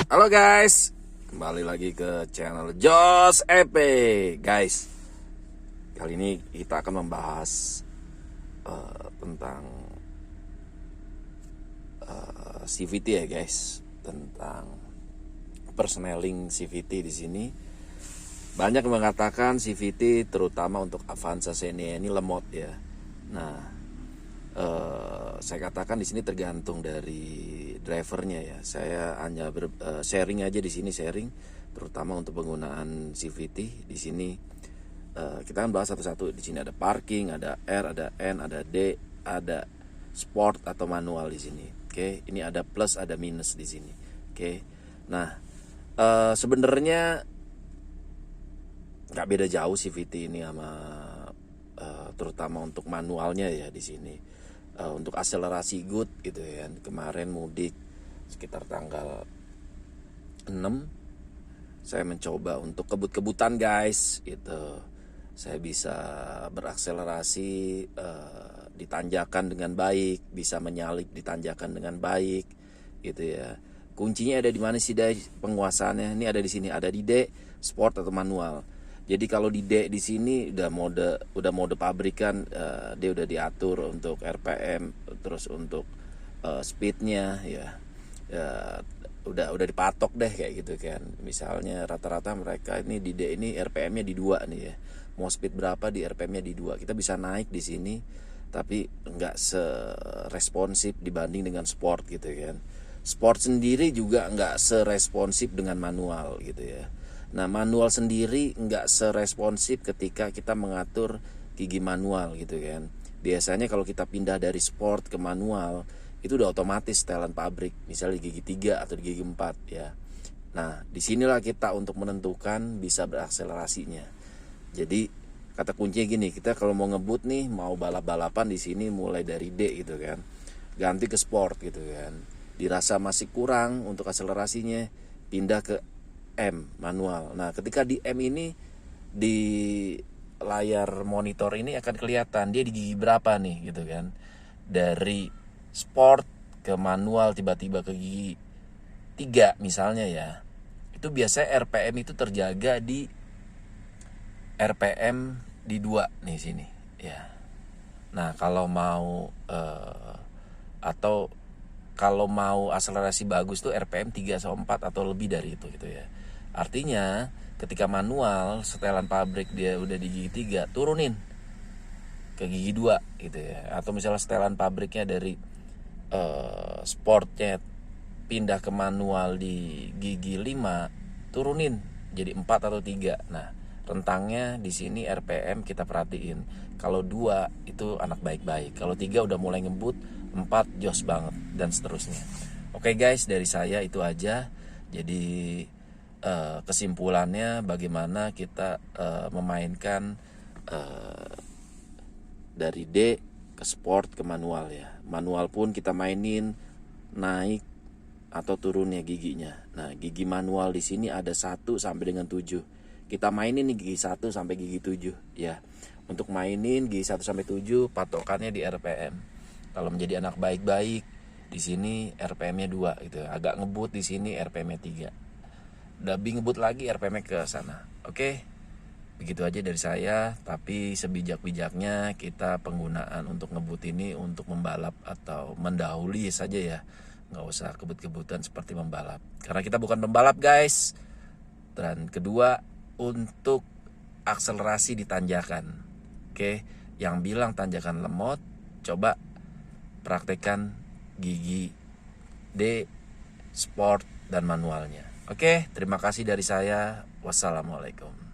Halo guys, kembali lagi ke channel Jos EP. Guys, kali ini kita akan membahas tentang CVT ya guys, tentang personeling CVT di sini. Banyak yang mengatakan CVT terutama untuk Avanza Xenia ini lemot ya. Nah, saya katakan di sini tergantung dari drivernya ya. Saya hanya sharing aja di sini, sharing terutama untuk penggunaan CVT di sini. Kita akan bahas satu-satu. Di sini ada parking, ada R, ada N, ada D, ada sport atau manual di sini. Oke, ini ada plus, ada minus di sini. Oke. Nah, sebenarnya nggak beda jauh CVT ini sama terutama untuk manualnya ya di sini. Untuk akselerasi good gitu ya. Kemarin mudik sekitar tanggal 6 saya mencoba untuk kebut-kebutan guys gitu. Saya bisa berakselerasi di tanjakan dengan baik, bisa menyalip di tanjakan dengan baik gitu ya. Kuncinya ada di mana sih guys penguasaannya? Ini ada di sini, ada di D, sport atau manual. Jadi kalau di D di sini udah mode pabrikan, dia udah diatur untuk RPM, terus untuk speednya ya, udah dipatok deh kayak gitu kan. Misalnya rata-rata mereka ini di D ini RPM-nya di 2 nih ya. Mau speed berapa di RPM-nya di 2. Kita bisa naik di sini tapi nggak seresponsif dibanding dengan sport gitu kan. Sport sendiri juga nggak seresponsif dengan manual gitu ya. Nah, manual sendiri nggak seresponsif ketika kita mengatur gigi manual gitu kan. Biasanya kalau kita pindah dari sport ke manual, itu udah otomatis setelan pabrik, misalnya di gigi 3 atau di gigi 4 ya. Nah, disinilah kita untuk menentukan bisa berakselerasinya. Jadi, kata kuncinya gini, kita kalau mau ngebut nih, mau balap-balapan di sini mulai dari D gitu kan. Ganti ke sport gitu kan. Dirasa masih kurang untuk akselerasinya, pindah ke M manual. Nah, ketika di M ini di layar monitor ini akan kelihatan dia di gigi berapa nih gitu kan. Dari sport ke manual tiba-tiba ke gigi 3 misalnya ya. Itu biasanya RPM itu terjaga di RPM di 2 nih sini ya. Nah, kalau mau atau kalau mau akselerasi bagus tuh RPM 3 atau 4 atau lebih dari itu gitu ya. Artinya ketika manual setelan pabrik dia udah di gigi 3, turunin ke gigi 2 gitu ya. Atau misalnya setelan pabriknya dari sportnya pindah ke manual di gigi 5, turunin jadi 4 atau 3. Nah, rentangnya di sini RPM kita perhatiin. Kalau 2 itu anak baik-baik. Kalau 3 udah mulai ngebut, 4 jos banget dan seterusnya. Oke guys, dari saya itu aja. Jadi kesimpulannya bagaimana kita memainkan dari D ke sport ke manual ya. Manual pun kita mainin naik atau turunnya giginya. Nah, gigi manual di sini ada 1 sampai dengan 7. Kita mainin nih gigi 1 sampai gigi 7 ya. Untuk mainin gigi 1 sampai 7 patokannya di RPM. Kalau menjadi anak baik-baik di sini RPM-nya 2 gitu. Agak ngebut di sini RPM-nya 3. Lebih ngebut lagi RPM-nya ke sana. Oke. Begitu aja dari saya, tapi sebijak-bijaknya kita penggunaan untuk ngebut ini untuk membalap atau mendahului saja ya. Nggak usah kebut-kebutan seperti membalap. Karena kita bukan pembalap guys. Dan kedua, untuk akselerasi di tanjakan. Oke, yang bilang tanjakan lemot, coba praktekkan gigi D, sport, dan manualnya. Oke, terima kasih dari saya. Wassalamualaikum.